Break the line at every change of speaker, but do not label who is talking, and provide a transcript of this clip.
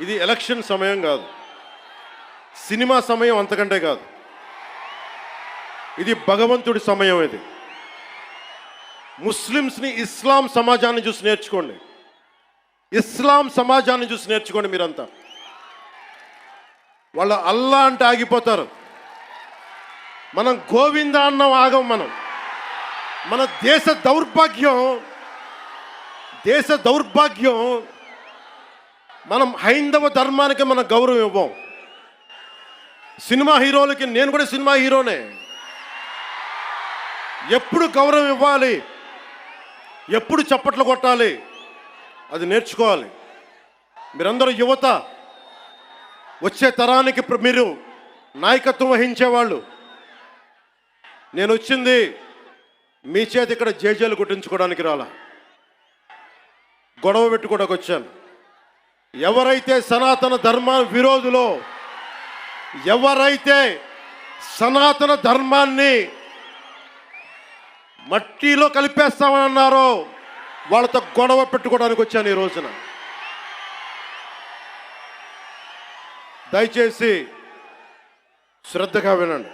ఇది ఎలక్షన్ సమయం కాదు, సినిమా సమయం అంతకంటే కాదు. ఇది భగవంతుడి సమయం. ఇది ముస్లిమ్స్ని ఇస్లాం సమాజాన్ని చూసి నేర్చుకోండి, ఇస్లాం సమాజాన్ని చూసి నేర్చుకోండి. మీరంతా వాళ్ళ అల్లా అంటే ఆగిపోతారు, మనం గోవింద అన్నం ఆగం. మన దేశ దౌర్భాగ్యం మనం హైందవ ధర్మానికి మన గౌరవం ఇవ్వం. సినిమా హీరోలకి, నేను కూడా సినిమా హీరోనే, ఎప్పుడు గౌరవం ఇవ్వాలి, ఎప్పుడు చప్పట్లు కొట్టాలి, అది నేర్చుకోవాలి. మీరందరూ యువత, వచ్చే తరానికి మీరు నాయకత్వం వహించేవాళ్ళు. నేను వచ్చింది మీ చేతి ఇక్కడ జేజేలు కొట్టించుకోవడానికి రాలా, గొడవ పెట్టుకోవడానికి వచ్చాను. ఎవరైతే సనాతన ధర్మ విరోధులో, ఎవరైతే సనాతన ధర్మాన్ని మట్టిలో కలిపేస్తామని అన్నారో వాళ్ళతో గొడవ పెట్టుకోవడానికి వచ్చాను ఈ రోజున. దయచేసి శ్రద్ధగా వినండి.